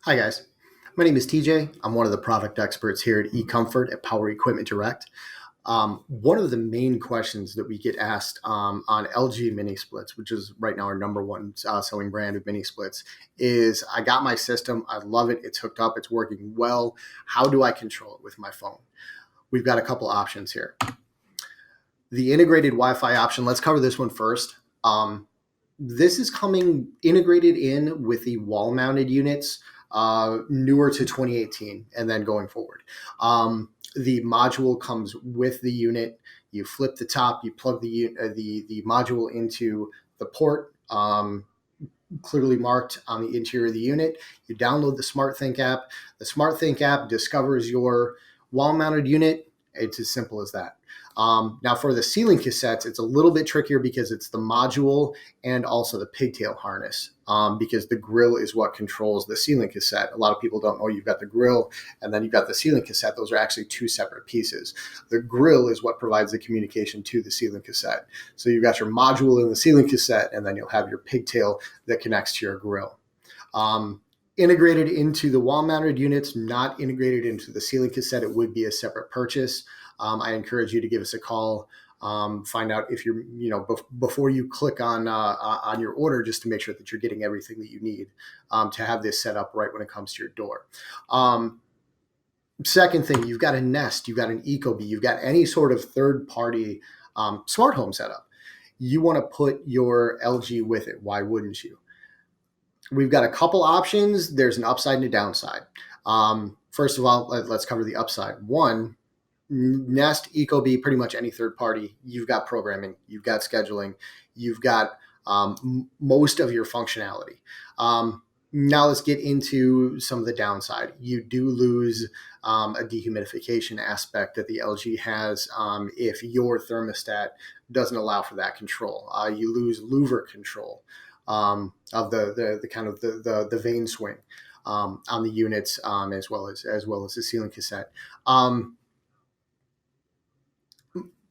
Hi guys, my name is TJ. I'm one of the product experts here at eComfort at Power Equipment Direct. One of the main questions that we get asked on LG mini splits, which is right now our number one selling brand of mini splits, is I got my system, I love it, it's hooked up, it's working well. How do I control it with my phone? We've got a couple options here. The integrated Wi-Fi option, let's cover this one first. This is coming integrated in with the wall-mounted units, newer to 2018, and then going forward. The module comes with the unit. You flip the top, you plug the module into the port, clearly marked on the interior of the unit. You download the SmartThink app. The SmartThink app discovers your wall-mounted unit. It's as simple as that. Now for the ceiling cassettes, it's a little bit trickier because it's the module and also the pigtail harness, because the grill is what controls the ceiling cassette. A lot of people don't know you've got the grill and then you've got the ceiling cassette. Those are actually two separate pieces. The grill is what provides the communication to the ceiling cassette. So you've got your module in the ceiling cassette, and then you'll have your pigtail that connects to your grill. Integrated into the wall-mounted units, not integrated into the ceiling cassette. It would be a separate purchase. I encourage you to give us a call. Find out if you're, before you click on your order, just to make sure that you're getting everything that you need to have this set up right when it comes to your door. Second thing, you've got a Nest, you've got an Ecobee, you've got any sort of third-party smart home setup. You want to put your LG with it. Why wouldn't you? We've got a couple options. There's an upside and a downside. First of all, let's cover the upside. One, Nest, Ecobee, pretty much any third party, you've got programming, you've got scheduling, you've got most of your functionality. Now let's get into some of the downside. You do lose a dehumidification aspect that the LG has if your thermostat doesn't allow for that control. You lose louver control of the kind of the vane swing on the units, as well as the ceiling cassette.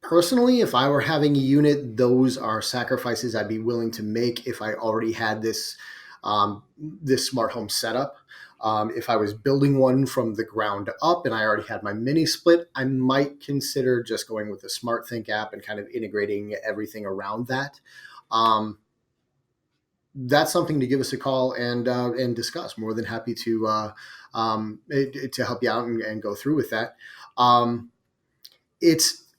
Personally, if I were having a unit, those are sacrifices I'd be willing to make if I already had this smart home setup. If I was building one from the ground up and I already had my mini split, I might consider just going with the SmartThink app and kind of integrating everything around that. That's something to give us a call and discuss. More than happy to help you out and go through with that.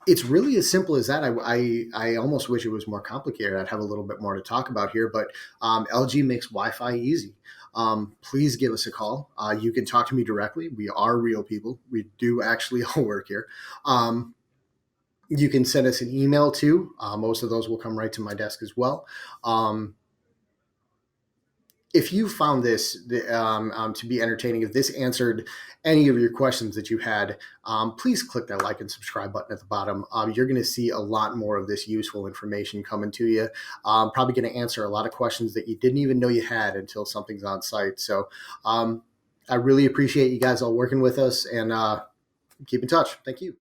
It's really as simple as that. I almost wish it was more complicated. I'd have a little bit more to talk about here, but LG makes Wi-Fi easy. Please give us a call. You can talk to me directly. We are real people. We do actually all work here. You can send us an email too. Most of those will come right to my desk as well. If you found this to be entertaining, if this answered any of your questions that you had, please click that like and subscribe button at the bottom. You're going to see a lot more of this useful information coming to you. Probably going to answer a lot of questions that you didn't even know you had until something's on site. So I really appreciate you guys all working with us, and keep in touch. Thank you.